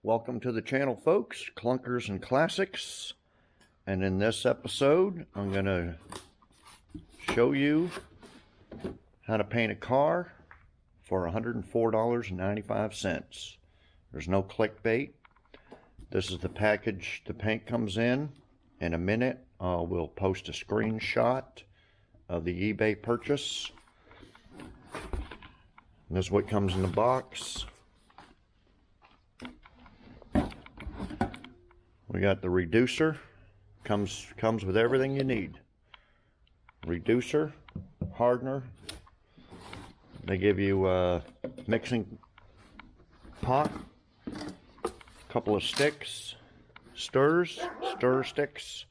Welcome to the channel, folks. Clunkers and Classics. And in this episode, I'm going to show you how to paint a car for $104.95. There's no clickbait. This is the package the paint comes in. In a minute, we'll post a screenshot of the eBay purchase. And this is what comes in the box. We got the reducer. Comes with everything you need. Reducer, hardener. They give you a mixing pot, a couple of sticks, stir sticks,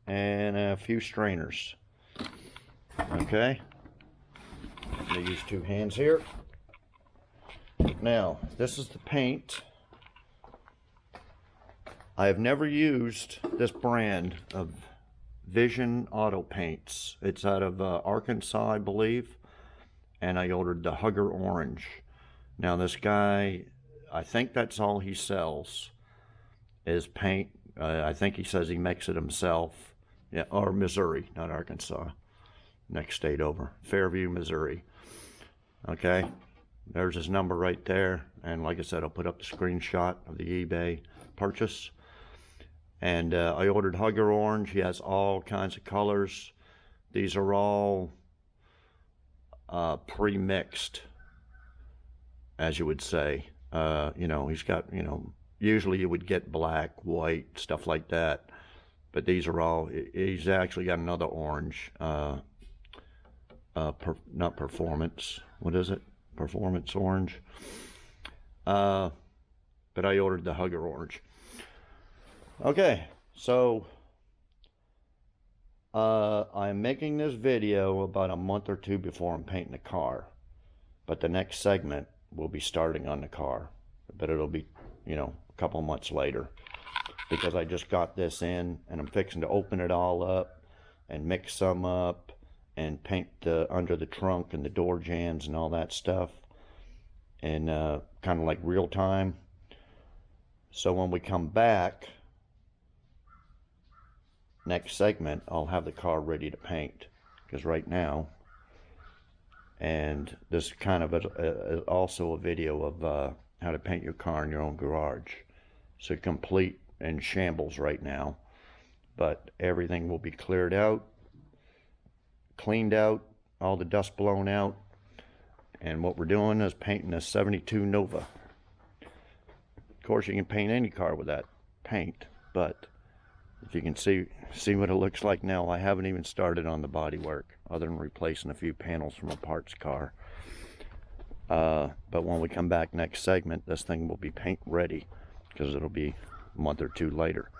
and a few strainers. Okay. They use two hands here. Now, this is the paint. I have never used this brand of Vision Auto Paints. It's out of Arkansas, I believe, and I ordered the Hugger Orange. Now this guy, I think that's all he sells is paint. I think he says he makes it himself. Yeah, or Missouri, not Arkansas. Next state over, Fairview, Missouri. Okay, there's his number right there, and like I said, I'll put up the screenshot of the eBay purchase. And I ordered Hugger Orange. He has all kinds of colors. These are all pre-mixed, as you would say. You know, he's got, you know, usually you would get black, white, stuff like that. But these are all, he's actually got another orange. Not performance. What is it? Performance orange. But I ordered the Hugger Orange. Okay, so I'm making this video about a month or two before I'm painting the car, but the next segment will be starting on the car, but it'll be, you know, a couple months later, because I just got this in and I'm fixing to open it all up and mix some up and paint the under the trunk and the door jambs and all that stuff, and kind of like real time. So when we come back next segment, I'll have the car ready to paint, because right now, and this is kind of also a video of how to paint your car in your own garage. So complete in shambles right now, but everything will be cleared out, cleaned out, all the dust blown out, and what we're doing is painting a 72 Nova. Of course, you can paint any car with that paint, but if you can see what it looks like now, I haven't even started on the body work other than replacing a few panels from a parts car. But when we come back next segment, this thing will be paint ready, because it'll be a month or two later.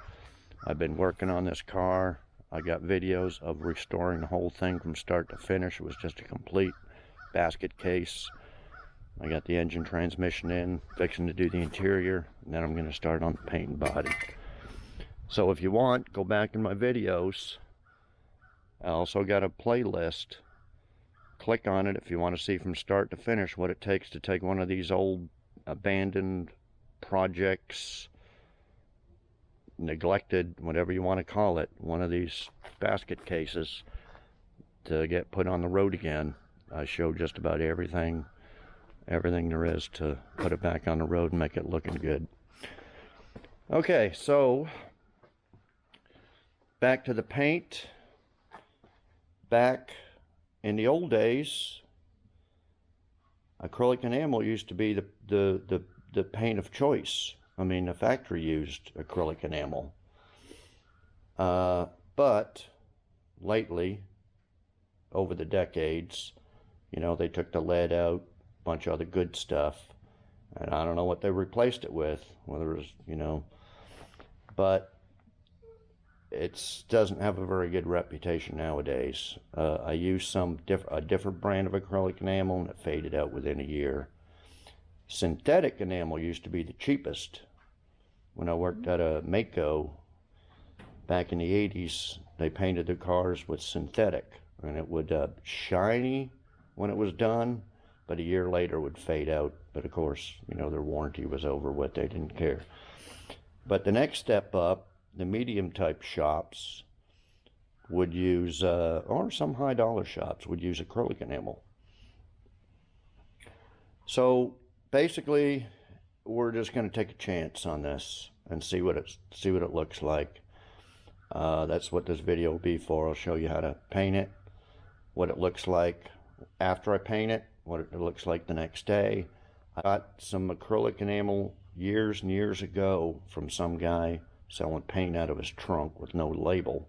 I've been working on this car. I got videos of restoring the whole thing from start to finish. It was just a complete basket case. I got the engine transmission in, fixing to do the interior, and then I'm going to start on the paint and body. So if you want, go back in my videos. I also got a playlist. Click on it if you want to see from start to finish what it takes to take one of these old abandoned projects, neglected, whatever you want to call it, one of these basket cases, to get put on the road again. I show just about everything there is to put it back on the road and make it looking good. Okay, so back to the paint. Back in the old days, acrylic enamel used to be the paint of choice. I mean, the factory used acrylic enamel. But lately, over the decades, you know, they took the lead out, a bunch of other good stuff, and I don't know what they replaced it with, whether it was, you know, but it doesn't have a very good reputation nowadays. I used a different brand of acrylic enamel, and it faded out within a year. Synthetic enamel used to be the cheapest. When I worked at a Mako back in the 80s, they painted their cars with synthetic, and it would shiny when it was done, but a year later would fade out. But of course, you know, their warranty was over with. They didn't care. But the next step up, the medium type shops would use, or some high dollar shops would use acrylic enamel. So basically, we're just going to take a chance on this and see what it looks like. That's what this video will be for. I'll show you how to paint it, what it looks like after I paint it, what it looks like the next day. I got some acrylic enamel years and years ago from some guy selling paint out of his trunk with no label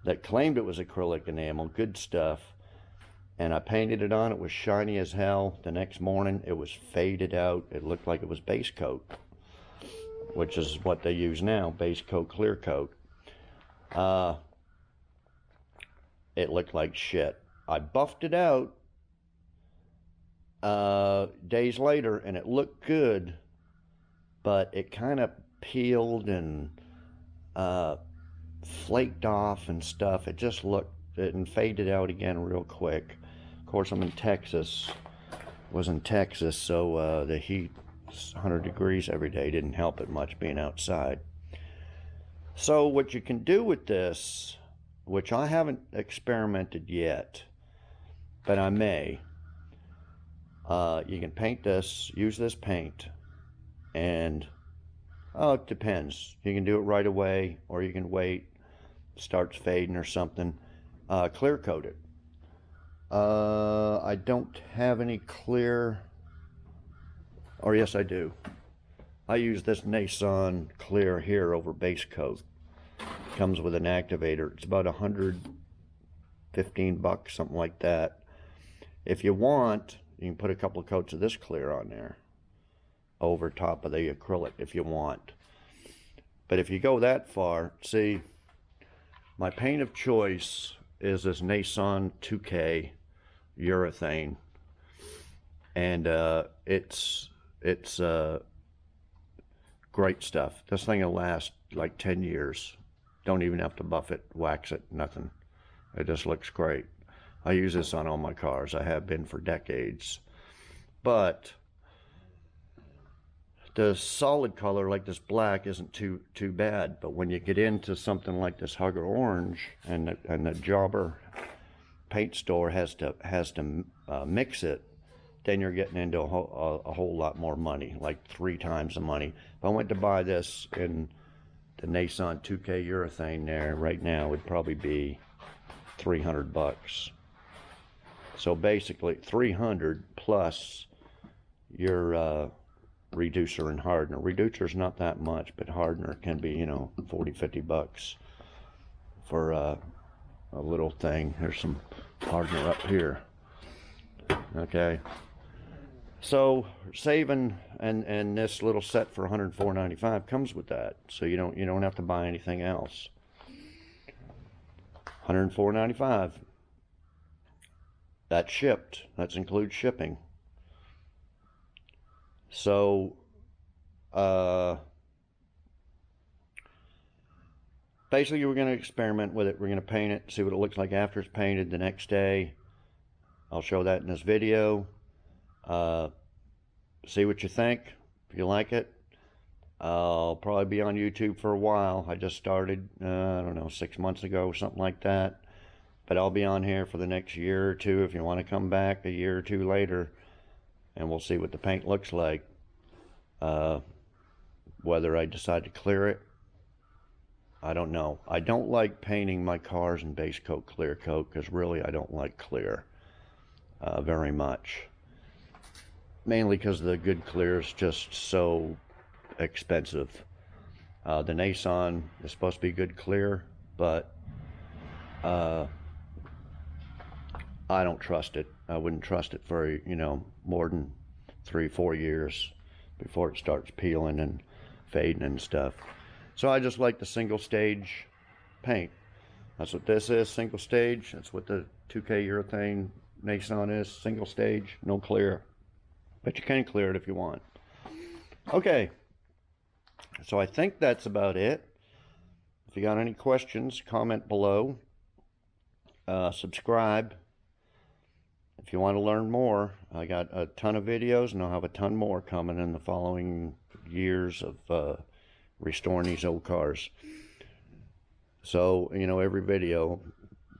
that claimed it was acrylic enamel, good stuff. And I painted it on. It was shiny as hell. The next morning it was faded out. It looked like it was base coat, which is what they use now, base coat, clear coat. It looked like shit. I buffed it out days later and it looked good, but it kind of peeled and flaked off and stuff. It just looked and faded out again real quick. Of course, I'm in Texas, was in Texas, so the heat, 100 degrees every day, didn't help it much being outside. So what you can do with this, which I haven't experimented yet, but I may, you can paint this, use this paint, and it depends. You can do it right away, or you can wait, starts fading or something. Clear coat it. I don't have any clear, or yes I do. I use this Nason clear here over base coat. Comes with an activator. It's about $115, something like that. If you want, you can put a couple of coats of this clear on there over top of the acrylic if you want. But if you go that far, see, my paint of choice is this Nason 2K urethane, and it's great stuff. This thing will last like 10 years. Don't even have to buff it, wax it, nothing. It just looks great. I use this on all my cars. I have been for decades. But the solid color like this black isn't too bad, but when you get into something like this Hugger orange, and the jobber paint store has to mix it, then you're getting into a whole lot more money, like 3 times the money. If I went to buy this in the Nason 2K urethane there right now, it would probably be $300. So basically 300 plus your reducer and hardener. Reducer's not that much, but hardener can be, you know, 40-50 bucks for a little thing. There's some hardener up here. Okay, so saving, and this little set for $104.95 comes with that, so you don't have to buy anything else. $104.95. That's shipped. That includes shipping. So basically we're going to experiment with it. We're going to paint it, see what it looks like after it's painted the next day. I'll show that in this video. See what you think. If you like it, I'll probably be on YouTube for a while. I just started, I don't know, 6 months ago, something like that. But I'll be on here for the next year or two if you want to come back a year or two later, and we'll see what the paint looks like. Whether I decide to clear it, I don't know. I don't like painting my cars in base coat, clear coat, because really I don't like clear very much. Mainly because the good clear is just so expensive. The Nason is supposed to be good clear, but I don't trust it. I wouldn't trust it for, you know, more than 3-4 years before it starts peeling and fading and stuff. So I just like the single stage paint. That's what this is, single stage. That's what the 2K urethane Nason is, single stage, no clear. But you can clear it if you want. Okay, so I think that's about it. If you got any questions, comment below. Subscribe. if you want to learn more, I got a ton of videos, and I'll have a ton more coming in the following years of restoring these old cars. So, you know, every video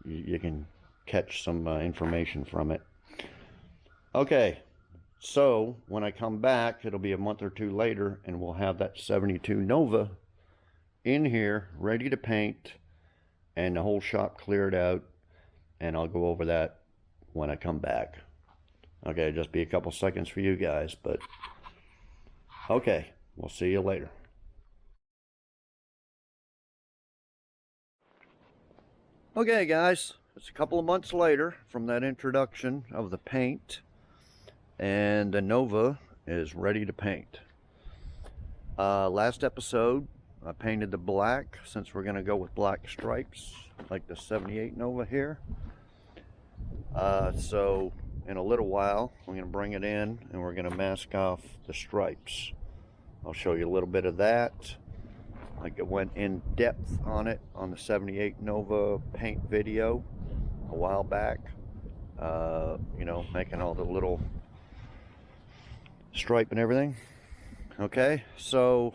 you can catch some information from it. Okay, so when I come back, it'll be a month or two later, and we'll have that 72 Nova in here ready to paint and the whole shop cleared out, and I'll go over that when I come back. Okay, just be a couple seconds for you guys, but okay, we'll see you later. Okay guys, it's a couple of months later from that introduction of the paint, and the Nova is ready to paint. Last episode I painted the black, since we're going to go with black stripes like the 78 Nova here. So in a little while I'm going to bring it in and we're going to mask off the stripes. I'll show you a little bit of that. I went in depth on it on the 78 Nova paint video a while back, you know, making all the little stripe and everything. Okay, so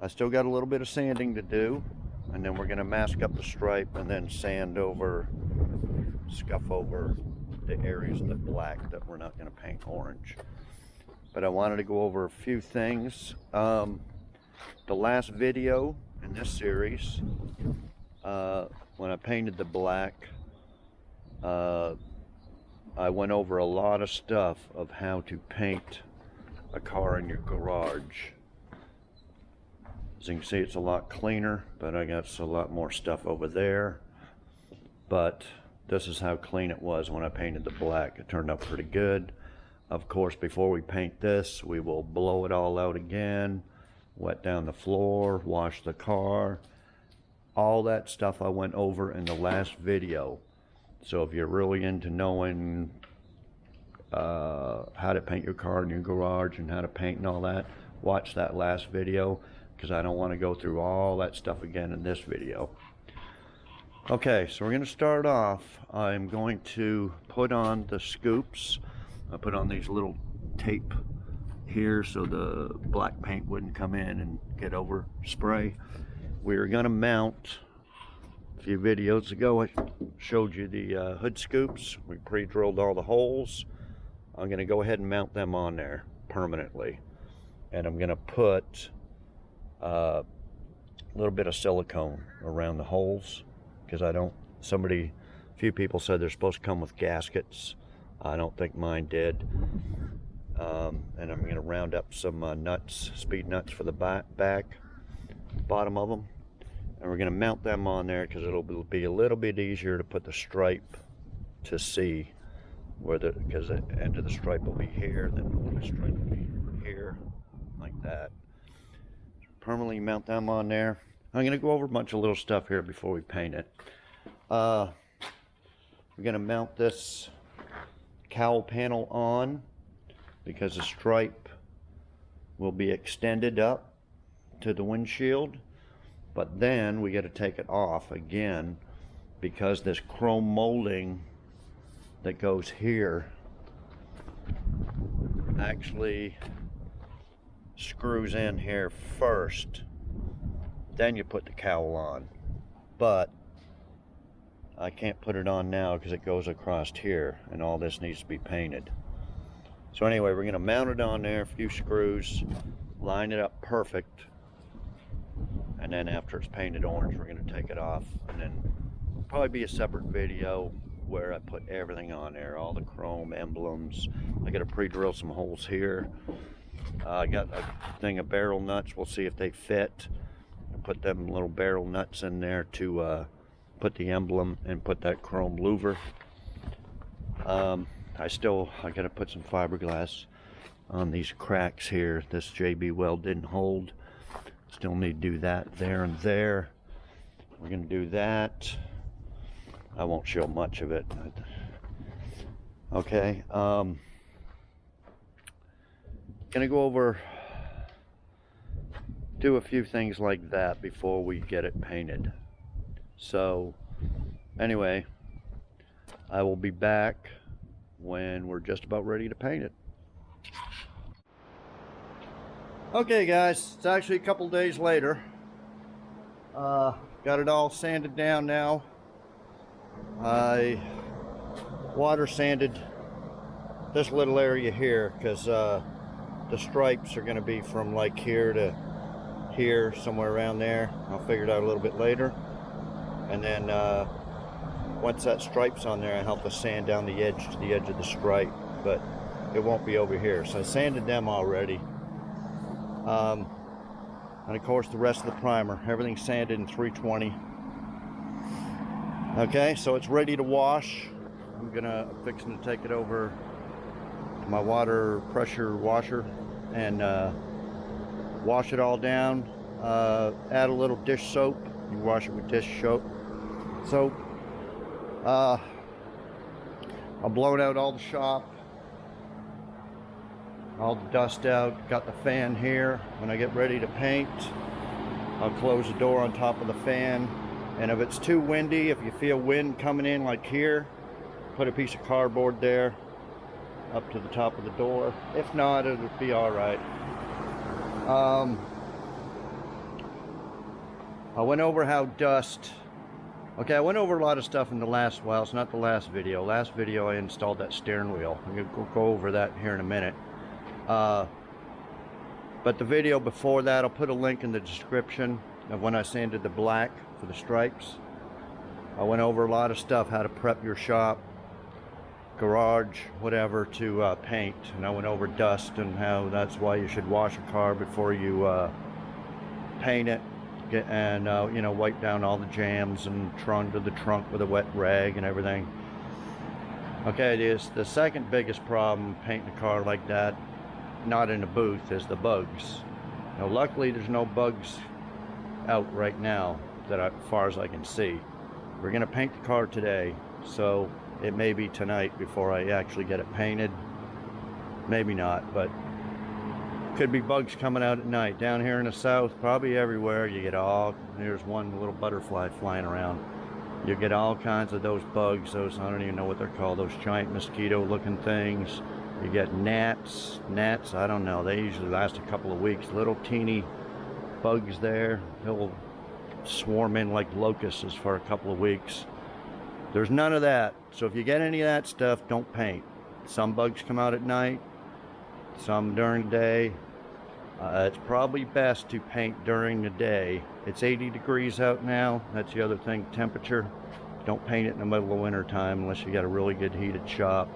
I still got a little bit of sanding to do, and then we're going to mask up the stripe and then sand over, scuff over the areas of the black that we're not going to paint orange. But I wanted to go over a few things. The last video in this series, when I painted the black, I went over a lot of stuff of how to paint a car in your garage. As you can see, it's a lot cleaner, but I got a lot more stuff over there. But this is how clean it was when I painted the black. It turned out pretty good. Of course, before we paint this, we will blow it all out again, wet down the floor, wash the car. All that stuff I went over in the last video. So if you're really into knowing how to paint your car in your garage and how to paint and all that, watch that last video, because I don't want to go through all that stuff again in this video. Okay, so we're going to start off. I'm going to put on the scoops. I put on these little tape here so the black paint wouldn't come in and get over spray. We're going to mount, a few videos ago I showed you the hood scoops. We pre-drilled all the holes. I'm going to go ahead and mount them on there permanently, and I'm going to put a little bit of silicone around the holes, because a few people said they're supposed to come with gaskets. I don't think mine did. And I'm going to round up some nuts, speed nuts for the bottom of them, and we're going to mount them on there because it'll be a little bit easier to put the stripe to see where because the end of the stripe will be here, then the stripe will be here, like that. Permanently mount them on there. I'm going to go over a bunch of little stuff here before we paint it. We're going to mount this cowl panel on because the stripe will be extended up to the windshield, but then we got to take it off again because this chrome molding that goes here actually screws in here first, then you put the cowl on. But I can't put it on now because it goes across here and all this needs to be painted. So anyway, we're going to mount it on there, a few screws, line it up perfect, and then after it's painted orange we're going to take it off, and then it'll probably be a separate video where I put everything on there, all the chrome emblems. I got to pre-drill some holes here. I got a thing of barrel nuts. We'll see if they fit. I put them little barrel nuts in there to put the emblem and put that chrome louver. I got to put some fiberglass on these cracks here. This JB weld didn't hold. Still need to do that there and there. We're going to do that. I won't show much of it. Okay. Gonna go over, do a few things like that before we get it painted. So anyway, I will be back when we're just about ready to paint it. Okay guys, it's actually a couple days later. Got it all sanded down now. I water sanded this little area here because the stripes are going to be from like here to here, somewhere around there. I'll figure it out a little bit later. And then once that stripe's on there, I help to sand down the edge to the edge of the stripe, but it won't be over here. So I sanded them already. And of course the rest of the primer, everything's sanded in 320. Okay, so it's ready to wash. I'm fixing to take it over to my water pressure washer and wash it all down. Add a little dish soap. You wash it with dish soap. I'll blow out all the shop, all the dust out. Got the fan here. When I get ready to paint, I'll close the door on top of the fan. And if it's too windy, if you feel wind coming in like here, put a piece of cardboard there up to the top of the door. If not, it'll be all right. I went over how dust. Okay, I went over a lot of stuff in the last, well, it's not the last video. Last video I installed that steering wheel. I'm gonna go over that here in a minute. But the video before that, I'll put a link in the description of when I sanded the black for the stripes. I went over a lot of stuff, how to prep your shop, garage, whatever, to paint. And I went over dust and how that's why you should wash a car before you paint it. And you know, wipe down all the jams and trunk to the trunk with a wet rag and everything. Okay, it is the second biggest problem painting a car like that, not in a booth, is the bugs. Now luckily there's no bugs out right now that as far as I can see. We're gonna paint the car today, so it may be tonight before I actually get it painted. Maybe not, but could be bugs coming out at night. Down here in the south, probably everywhere, you get all, there's one little butterfly flying around. You get all kinds of those bugs, those, I don't even know what they're called, those giant mosquito looking things. You get gnats, I don't know, they usually last a couple of weeks. Little teeny bugs there, they'll swarm in like locusts for a couple of weeks. There's none of that, so if you get any of that stuff, don't paint. Some bugs come out at night, some during the day. It's probably best to paint during the day. It's 80 degrees out now. That's the other thing, temperature. Don't paint it in the middle of winter time unless you got a really good heated shop.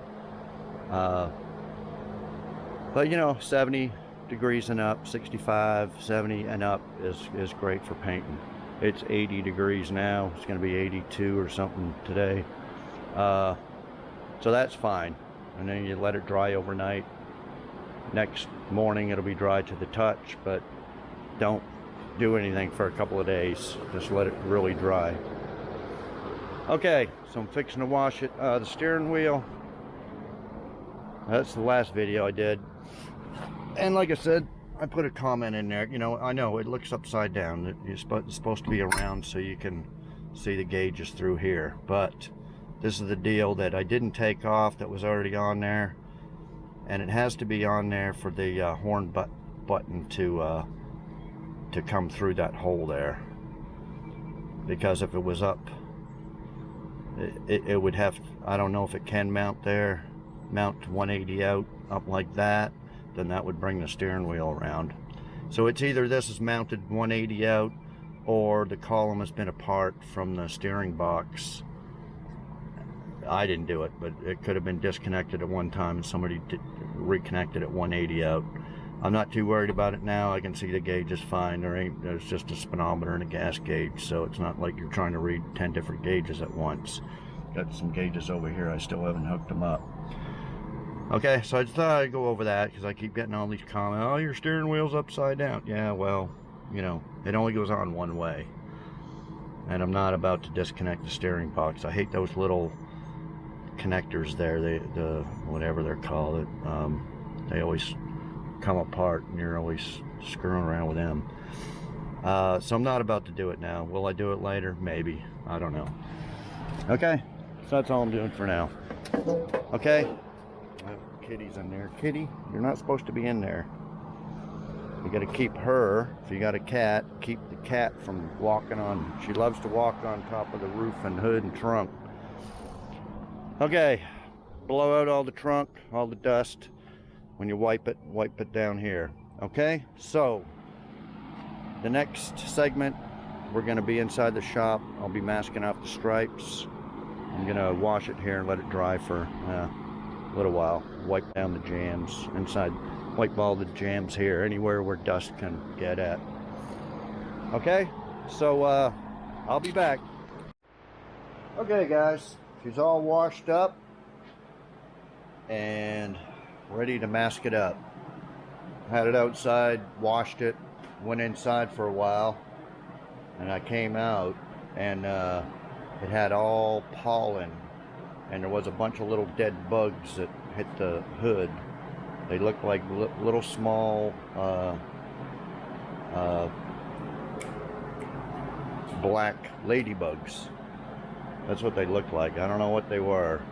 But you know, 70 degrees and up, 65, 70 and up is great for painting. It's 80 degrees now. It's going to be 82 or something today. So that's fine. And then you let it dry overnight. Next morning it'll be dry to the touch, but don't do anything for a couple of days. Just let it really dry. Okay, so I'm fixing to wash it. The steering wheel, that's the last video I did. And like I said, I put a comment in there. You know, I know it looks upside down. It's supposed to be around so you can see the gauges through here. But this is the deal that I didn't take off that was already on there. And it has to be on there for the horn button to come through that hole there. Because if it was up, it would have, I don't know if it can mount there, mount 180 out, up like that, then that would bring the steering wheel around. So it's either this is mounted 180 out, or the column has been apart from the steering box. I didn't do it, but it could have been disconnected at one time and somebody reconnected at 180 out. I'm not too worried about it now. I can see the gauge is fine. There's just a speedometer and a gas gauge, so it's not like you're trying to read 10 different gauges at once. Got some gauges over here. I still haven't hooked them up. Okay, so I just thought I'd go over that because I keep getting all these comments. Oh, your steering wheel's upside down. Yeah, well, you know, it only goes on one way. And I'm not about to disconnect the steering box. I hate those little connectors there, the whatever they're called. They always come apart and you're always screwing around with them. So I'm not about to do it now. Will I do it later? Maybe. I don't know. Okay, So that's all I'm doing for now. Okay? Kitty's in there. Kitty, you're not supposed to be in there. You got to keep her, if you got a cat, keep the cat from walking on. She loves to walk on top of the roof and hood and trunk. Okay, blow out all the trunk, all the dust. When you wipe it down here. Okay, so the next segment, we're going to be inside the shop. I'll be masking off the stripes. I'm going to wash it here and let it dry for a little while. Wipe down the jams inside. Wipe all the jams here, anywhere where dust can get at. Okay, so I'll be back. Okay guys, she's all washed up and ready to mask it up. Had it outside, washed it, went inside for a while, and I came out and it had all pollen, and there was a bunch of little dead bugs that hit the hood. They looked like little small black ladybugs. That's what they looked like. I don't know what they were.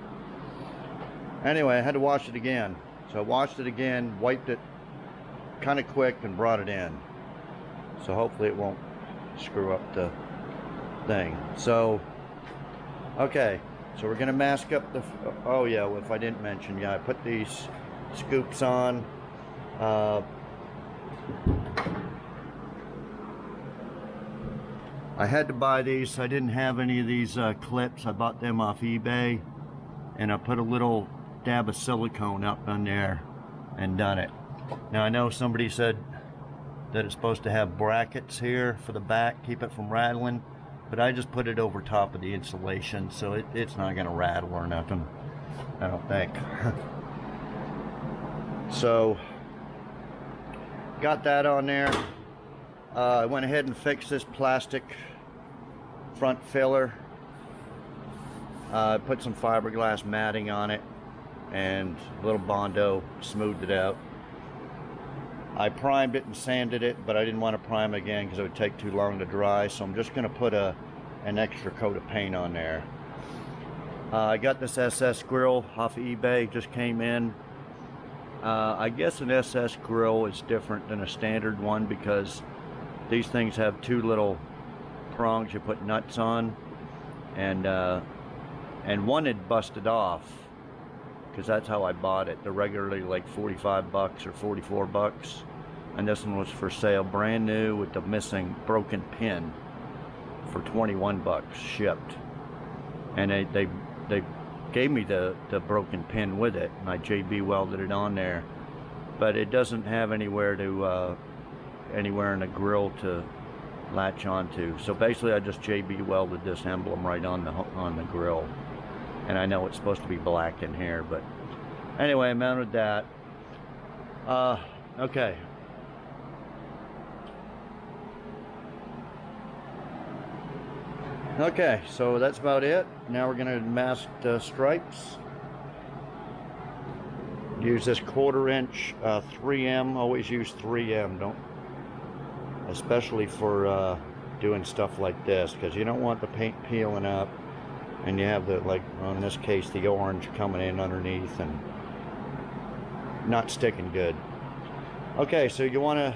Anyway, I had to wash it again. So I washed it again, wiped it kind of quick, and brought it in. So hopefully it won't screw up the thing. So, okay. So we're gonna mask up the, oh yeah, well, if I didn't mention, yeah, I put these scoops on. I had to buy these. I didn't have any of these clips. I bought them off eBay, and I put a little dab of silicone up on there and done it. Now I know somebody said that it's supposed to have brackets here for the back, keep it from rattling, but I just put it over top of the insulation, so it's not gonna rattle or nothing, I don't think. So got that on there. I went ahead and fixed this plastic front filler. Put some fiberglass matting on it and a little Bondo, smoothed it out. I primed it and sanded it, but I didn't want to prime again because it would take too long to dry, so I'm just going to put an extra coat of paint on there. I got this SS grill off of eBay, just came in. I guess an SS grill is different than a standard one because these things have two little prongs you put nuts on, and one had busted off because that's how I bought it. They're regularly like 45 bucks or 44 bucks, and this one was for sale brand new with the missing broken pin for 21 bucks shipped. And they gave me the broken pin with it, and I JB welded it on there, but it doesn't have anywhere to anywhere in the grill to latch onto. So basically I just JB welded this emblem right on the grill, and I know it's supposed to be black in here, but anyway, I mounted that. Okay. Okay, so that's about it. Now we're gonna mask the stripes. Use this 1/4 inch 3M. Always use 3M, don't, especially for doing stuff like this, because you don't want the paint peeling up and you have the, like in this case, the orange coming in underneath and not sticking good. Okay, so you want to,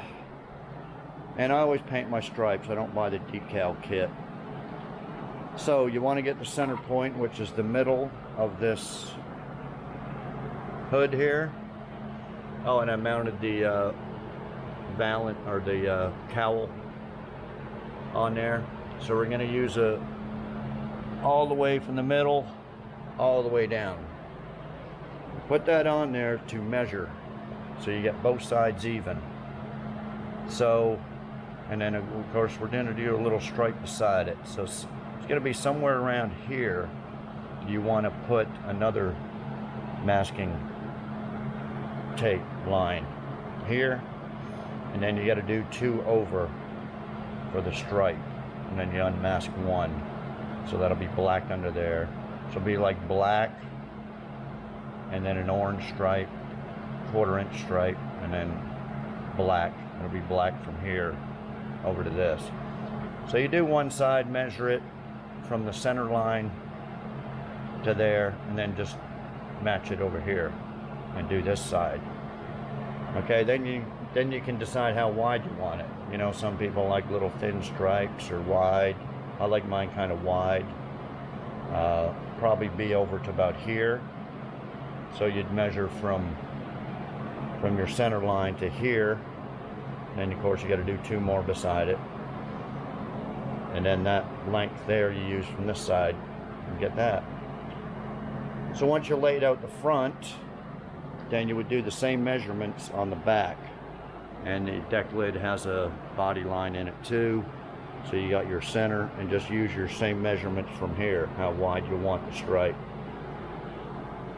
and I always paint my stripes, I don't buy the decal kit. So you want to get the center point, which is the middle of this hood here. Oh, and I mounted the valance, or the cowl on there. So we're going to use all the way from the middle all the way down. Put that on there to measure so you get both sides even. So, and then of course we're going to do a little stripe beside it. So it's going to be somewhere around here. You want to put another masking tape line here, and then you got to do 2 over for the stripe, and then you unmask 1, so that'll be black under there. So it'll be like black, and then an orange stripe, 1/4 inch stripe, and then black. It'll be black from here over to this. So you do one side, measure it from the center line to there, and then just match it over here and do this side. Okay, then you can decide how wide you want it. You know, some people like little thin stripes or wide. I like mine kind of wide. Probably be over to about here. So you'd measure from your center line to here. And of course you got to do 2 more beside it. And then that length there you use from this side and get that. So once you laid out the front, then you would do the same measurements on the back. And the deck lid has a body line in it too. So you got your center, and just use your same measurements from here, how wide you want the stripe,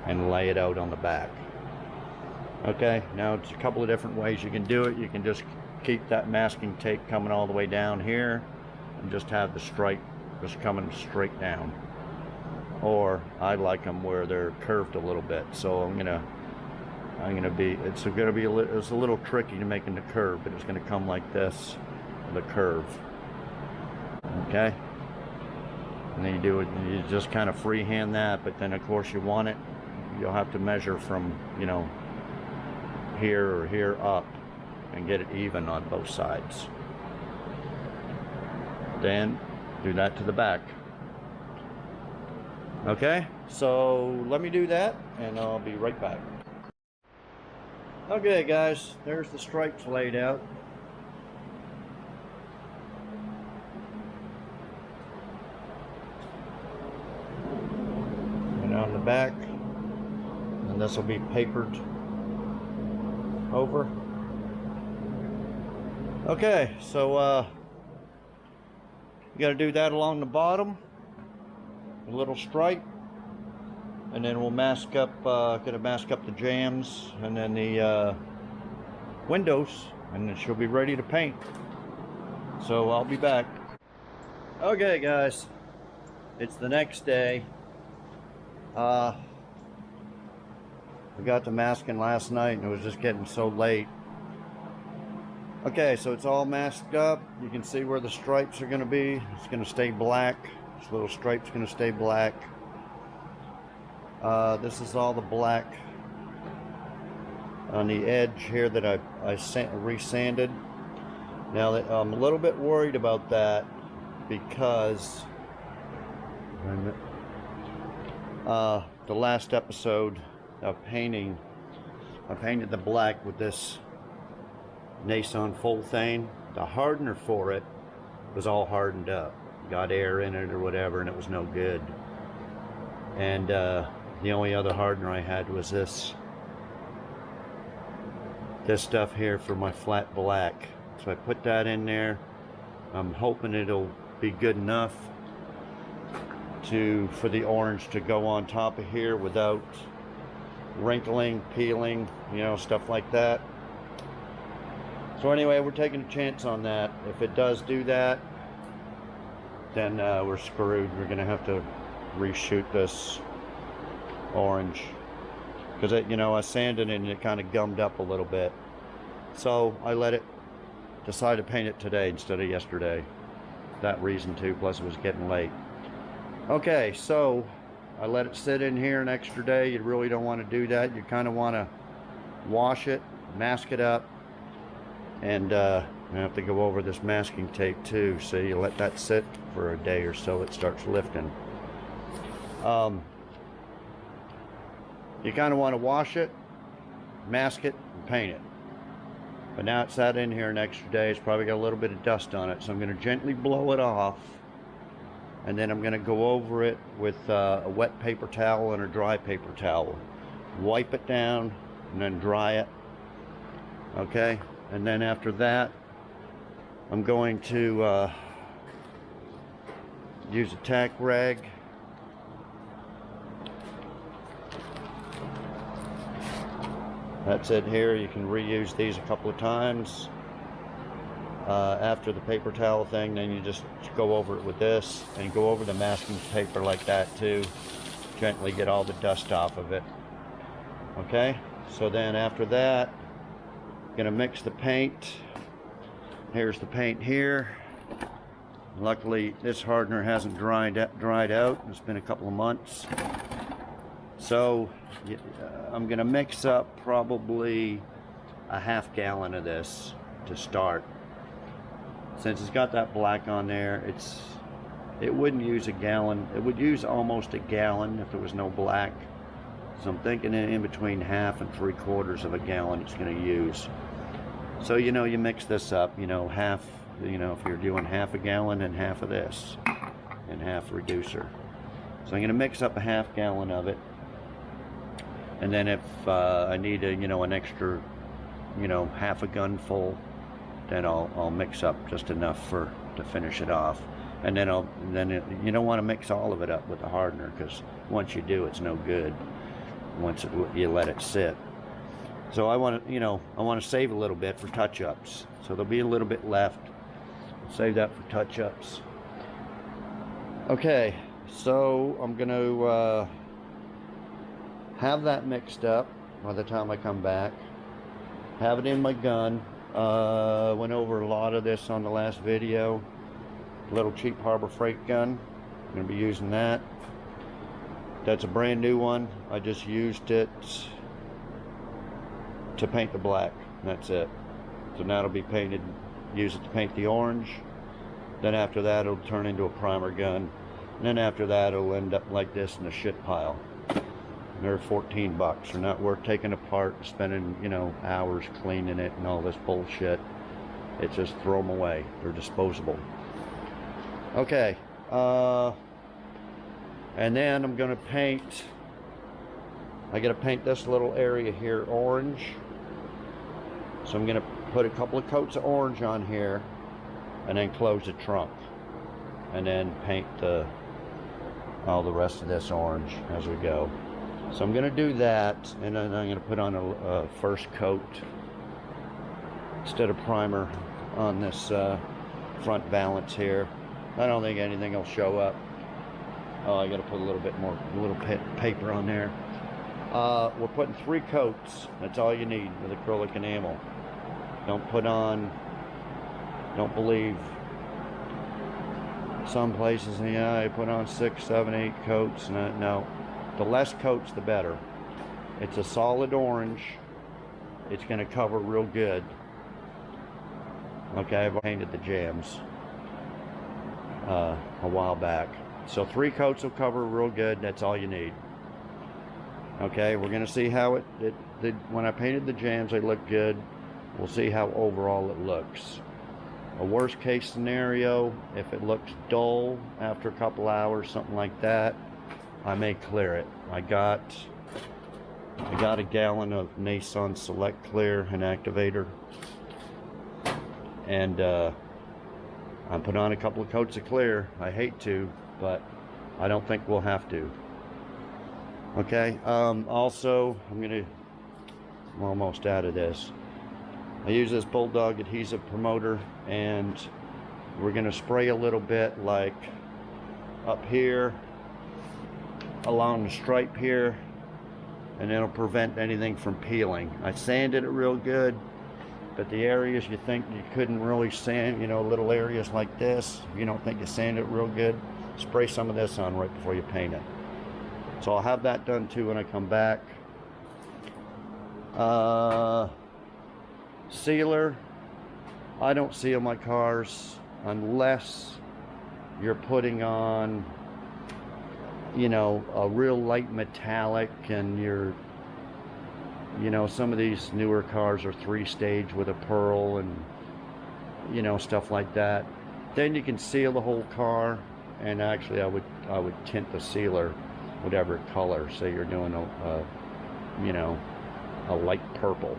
and lay it out on the back. Okay, now it's a couple of different ways you can do it. You can just keep that masking tape coming all the way down here and just have the stripe just coming straight down. Or I like them where they're curved a little bit, so it's a little tricky to making the curve, but it's gonna come like this, the curve. Okay, and then you just kind of freehand that, but then of course you'll have to measure from, you know, here or here up and get it even on both sides. Then do that to the back. Okay, so let me do that and I'll be right back. Okay guys, there's the stripes laid out. And on the back, and this will be papered over. Okay, so you got to do that along the bottom, a little stripe, and then we'll mask up, gonna mask up the jambs and then the windows, and then she'll be ready to paint. So I'll be back. Okay guys, it's the next day. I got the masking last night and it was just getting so late. Okay, so it's all masked up. You can see where the stripes are going to be. It's going to stay black. This little stripe's going to stay black. This is all the black on the edge here that I resanded. Now I'm a little bit worried about that because the last episode of painting, I painted the black with this Nason Fulthane. The hardener for it was all hardened up, got air in it or whatever, and it was no good. And the only other hardener I had was this stuff here for my flat black. So I put that in there. I'm hoping it'll be good enough for the orange to go on top of here without wrinkling, peeling, you know, stuff like that. So anyway, we're taking a chance on that. If it does do that, then we're screwed. We're gonna have to reshoot this orange because you know, I sanded it and it kind of gummed up a little bit. So I decided to paint it today instead of yesterday. That reason too, plus it was getting late. Okay, so I let it sit in here an extra day. You really don't want to do that. You kind of want to wash it, mask it up, and I have to go over this masking tape too. So you let that sit for a day or so, it starts lifting. You kind of want to wash it, mask it, and paint it. But now it's sat in here an extra day. It's probably got a little bit of dust on it, so I'm going to gently blow it off. And then I'm going to go over it with a wet paper towel and a dry paper towel. Wipe it down and then dry it. Okay, and then after that, I'm going to use a tack rag. That's it here. You can reuse these a couple of times. After the paper towel thing, then you just go over it with this and go over the masking paper like that too. Gently get all the dust off of it. Okay, so then after that, I'm gonna mix the paint. Here's the paint here. Luckily, this hardener hasn't dried out. It's been a couple of months. So I'm gonna mix up probably a half gallon of this to start. Since it's got that black on there, it wouldn't use a gallon. It would use almost a gallon if there was no black. So I'm thinking in between half and 3/4 of a gallon it's gonna use. So you mix this up, half, if you're doing half a gallon and half of this and half reducer. So I'm gonna mix up a half gallon of it. And then if I need an extra, half a gun full, then I'll mix up just enough to finish it off. And then you don't want to mix all of it up with the hardener, because once you do, it's no good once you let it sit. So I want to save a little bit for touch-ups. So there'll be a little bit left. Save that for touch-ups. Okay, so I'm gonna have that mixed up by the time I come back. Have it in my gun. Went over a lot of this on the last video. Little cheap Harbor Freight gun. I'm going to be using that. That's a brand new one. I just used it to paint the black. That's it. So now it'll be painted. Use it to paint the orange. Then after that it'll turn into a primer gun. And then after that it'll end up like this in a shit pile. They're 14 bucks. They're not worth taking apart, spending, hours cleaning it and all this bullshit. It's just throw them away. They're disposable. Okay. And then I'm going to paint. I got to paint this little area here orange. So I'm going to put a couple of coats of orange on here and then close the trunk. And then paint all the rest of this orange as we go. So I'm going to do that, and then I'm going to put on a first coat instead of primer on this front valance here. I don't think anything will show up. Oh, I got to put a little bit more, paper on there. We're putting 3 coats. That's all you need with acrylic enamel. Don't believe some places, I put on 6, 7, 8 coats. No. The less coats, the better. It's a solid orange. It's going to cover real good. Okay, I've painted the jams a while back. So 3 coats will cover real good. That's all you need. Okay, we're going to see how when I painted the jams, they look good. We'll see how overall it looks. A worst case scenario, if it looks dull after a couple hours, something like that, I may clear it. I got a gallon of Nason Select Clear and activator, and I put on a couple of coats of clear. I hate to, but I don't think we'll have to. Okay. Also, I'm almost out of this. I use this Bulldog adhesive promoter, and we're gonna spray a little bit, like up here along the stripe here, and it'll prevent anything from peeling. I sanded it real good, but the areas you think you couldn't really sand, little areas like this, if you don't think you sanded it real good, spray some of this on right before you paint it. So I'll have that done too when I come back. Sealer, I don't seal my cars unless you're putting on a real light metallic, and some of these newer cars are 3-stage with a pearl and stuff like that. Then you can seal the whole car, and actually I would tint the sealer whatever color. Say you're doing a light purple.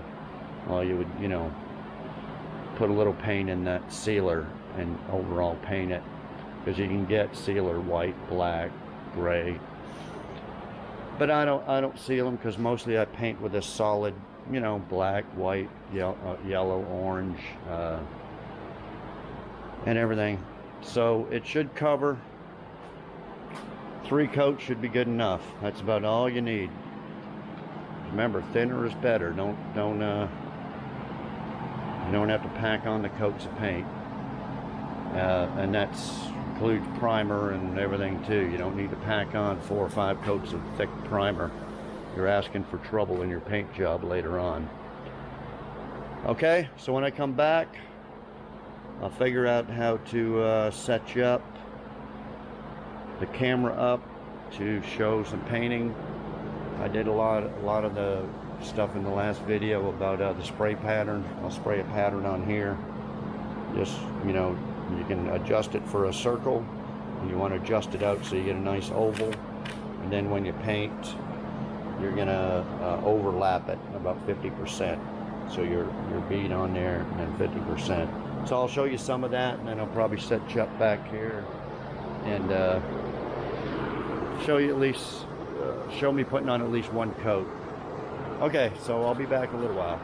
Well, you would put a little paint in that sealer and overall paint it, because you can get sealer white, black, gray, but I don't seal them, because mostly I paint with a solid, black, white, yellow, orange, and everything. So it should cover. 3 coats should be good enough. That's about all you need. Remember, thinner is better. You don't have to pack on the coats of paint. and that's includes primer and everything too. You don't need to pack on 4 or 5 coats of thick primer. You're asking for trouble in your paint job later on. Okay, so when I come back, I'll figure out how to set you up, the camera up to show some painting. I did a lot of the stuff in the last video about the spray pattern. I'll spray a pattern on here. Just, you know, you can adjust it for a circle, and you want to adjust it out so you get a nice oval. And then when you paint, you're gonna overlap it about 50%. So your bead on there and then 50%. So I'll show you some of that, and then I'll probably set you up back here and show you at least, show me putting on at least 1 coat. Okay, so I'll be back in a little while.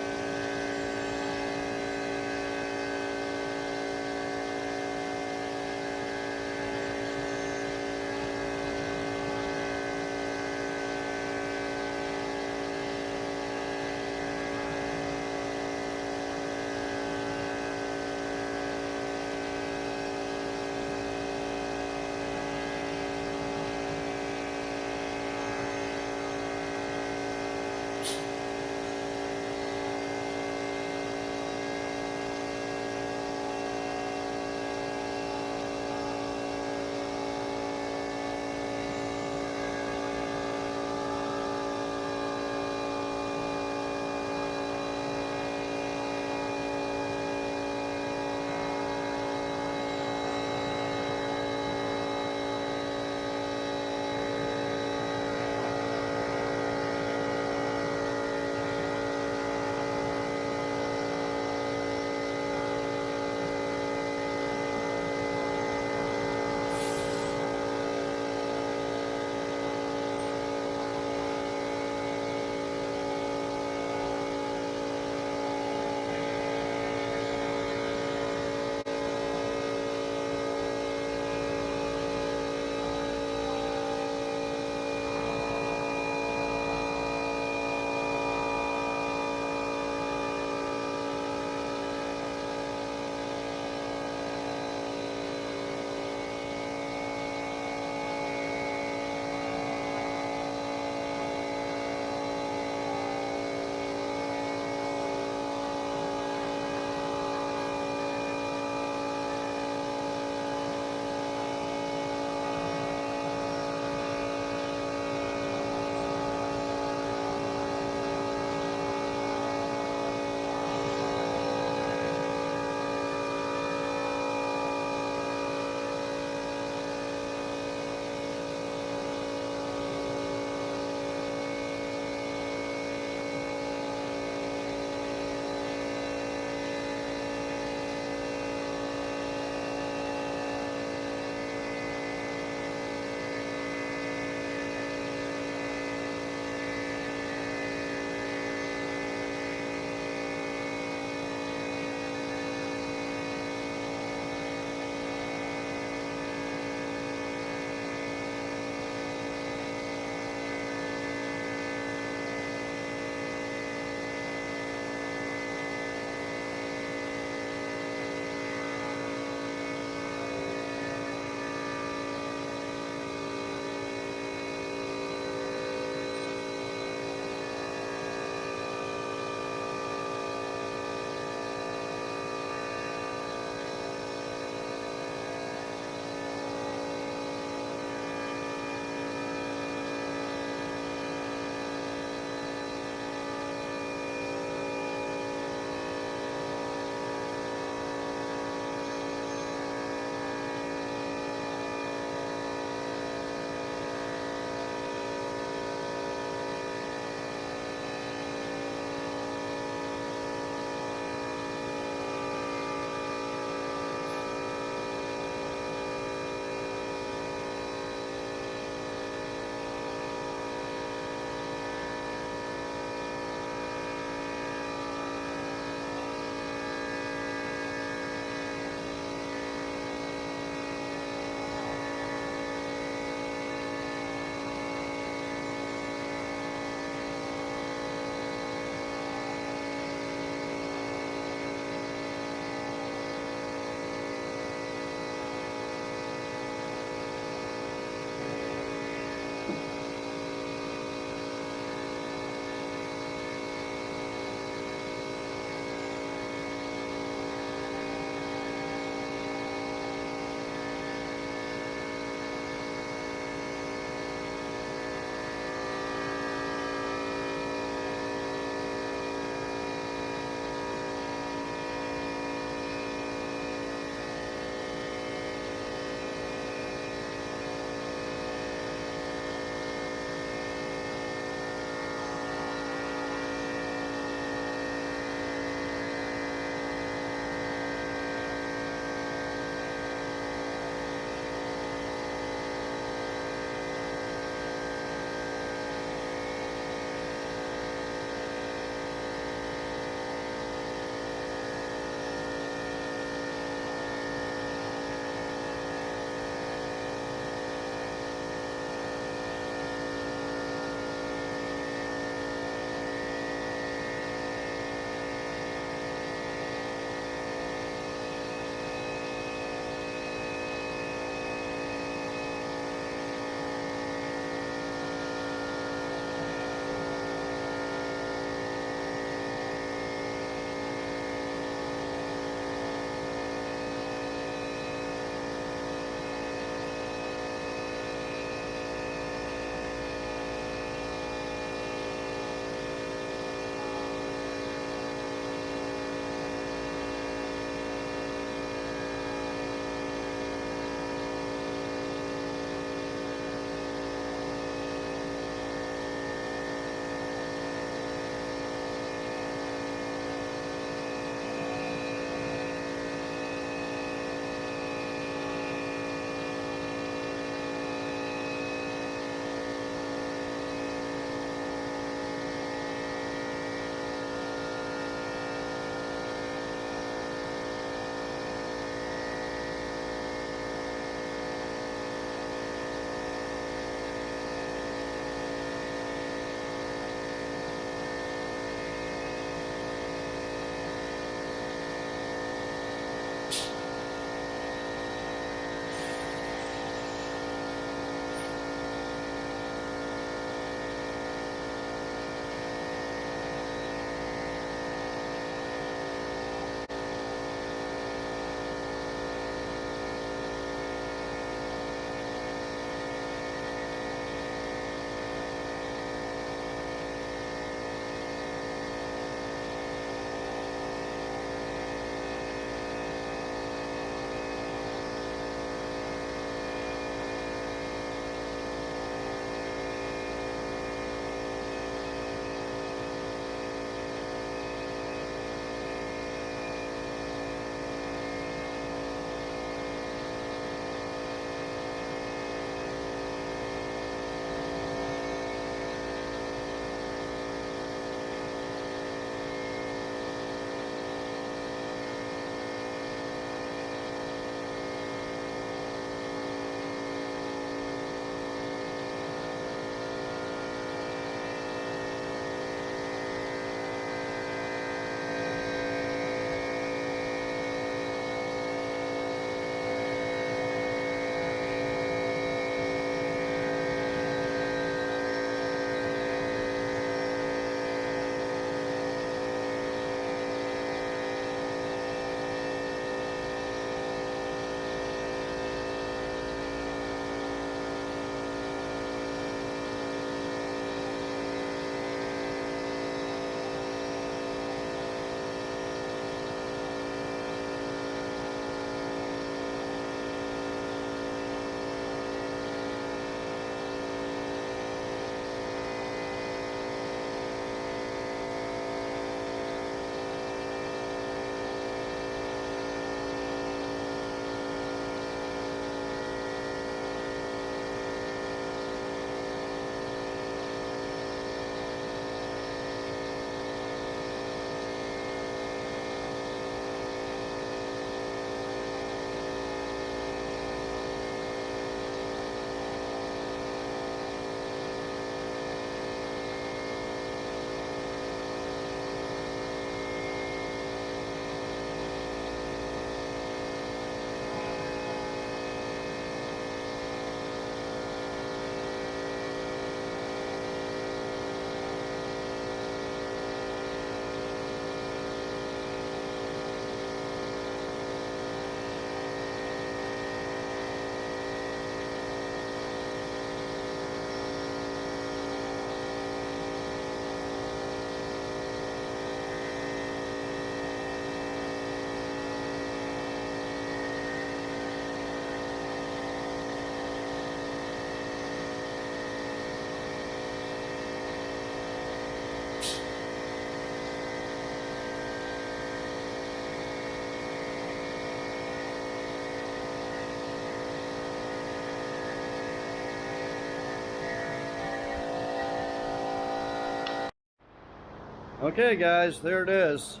Okay guys, there it is.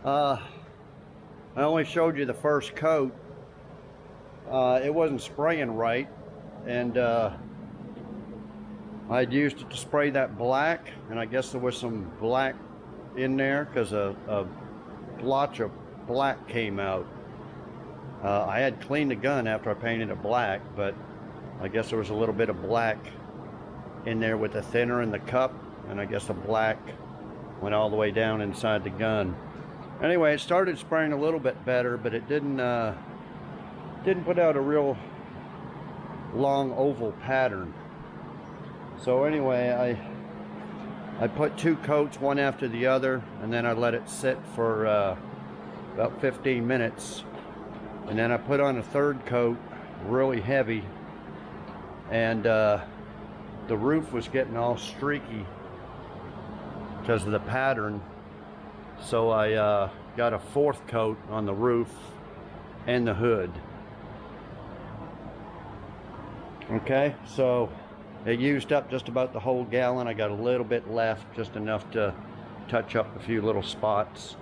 I only showed you the first coat. It wasn't spraying right, and I'd used it to spray that black, and I guess there was some black in there because a blotch of black came out. I had cleaned the gun after I painted it black, but I guess there was a little bit of black in there with the thinner in the cup, and I guess the black went all the way down inside the gun. Anyway, it started spraying a little bit better, but it didn't put out a real long oval pattern. So anyway, I put 2 coats, one after the other, and then I let it sit for about 15 minutes. And then I put on a 3rd coat, really heavy, and the roof was getting all streaky because of the pattern. So I got a 4th coat on the roof and the hood. Okay, so it used up just about the whole gallon. I got a little bit left, just enough to touch up a few little spots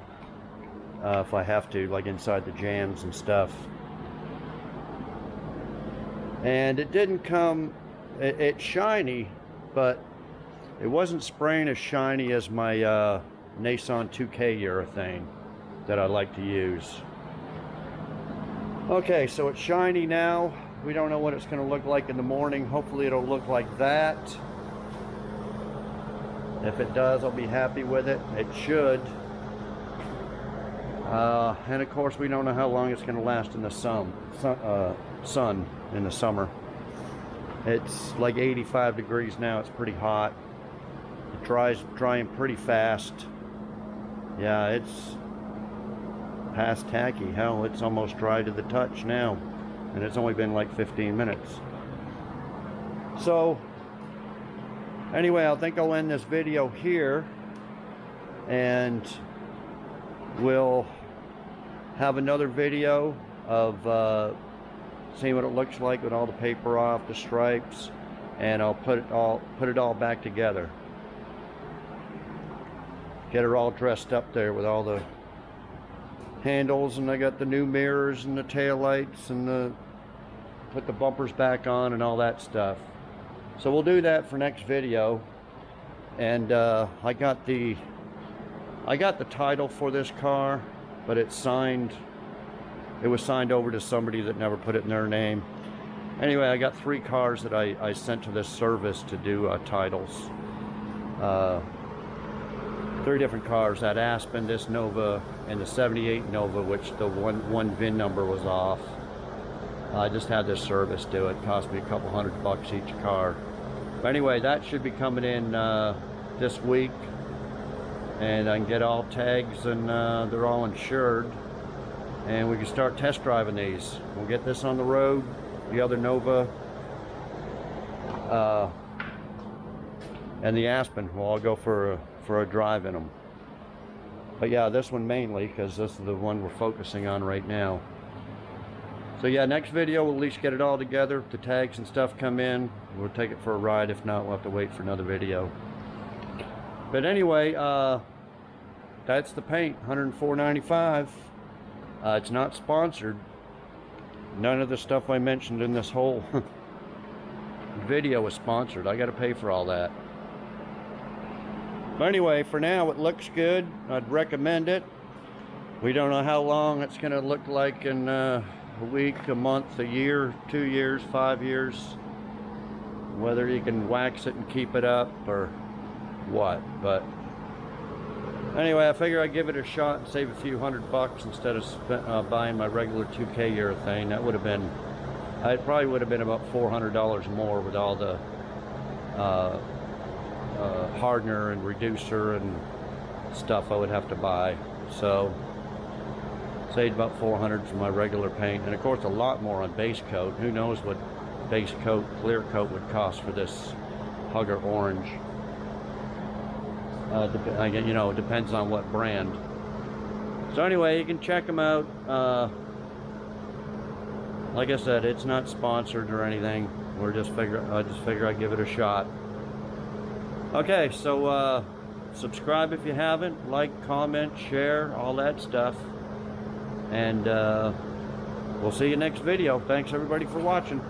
if I have to, like inside the jams and stuff. And it didn't come, it's shiny, but it wasn't spraying as shiny as my Nason 2K urethane that I like to use. Okay, so it's shiny now. We don't know what it's going to look like in the morning. Hopefully it'll look like that. If it does, I'll be happy with it. It should. And of course, we don't know how long it's going to last in the sun in the summer. It's like 85 degrees now. It's pretty hot. It drying pretty fast. Yeah, it's past tacky. Hell, it's almost dry to the touch now. And it's only been like 15 minutes. So anyway, I think I'll end this video here, and we'll have another video of seeing what it looks like with all the paper off, the stripes, and I'll put it all back together. Get her all dressed up there with all the handles, and I got the new mirrors and the tail lights, and put the bumpers back on and all that stuff. So we'll do that for next video. And I got the title for this car, but it was signed over to somebody that never put it in their name. Anyway, I got 3 cars that I sent to this service to do titles. 3 different cars: that Aspen, this Nova, and the 78 Nova, which the one VIN number was off. I just had this service do it. Cost me a couple $100 each car. But anyway, that should be coming in this week, and I can get all tags, and they're all insured, and we can start test driving these. We'll get this on the road, the other Nova, and the Aspen. We'll all go for a drive in them. But yeah, this one mainly, because this is the one we're focusing on right now. So yeah, next video we'll at least get it all together. If the tags and stuff come in, we'll take it for a ride. If not, we'll have to wait for another video. But anyway, that's the paint, $104.95. It's not sponsored. None of the stuff I mentioned in this whole video is sponsored. I got to pay for all that. But anyway, for now it looks good. I'd recommend it. We don't know how long it's going to look like in a week, a month, a year, 2 years, 5 years. Whether you can wax it and keep it up or what. But anyway, I figure I'd give it a shot and save a few $100 instead of buying my regular 2K urethane. That would have been, it probably would have been about $400 more with all the hardener and reducer and stuff I would have to buy. So saved about $400 for my regular paint, and of course a lot more on base coat. Who knows what base coat, clear coat would cost for this Hugger Orange. You know, it depends on what brand. So anyway, you can check them out. Like I said, it's not sponsored or anything. I just figure I'd give it a shot. Okay, so subscribe if you haven't, like, comment, share, all that stuff. And we'll see you next video. Thanks everybody for watching.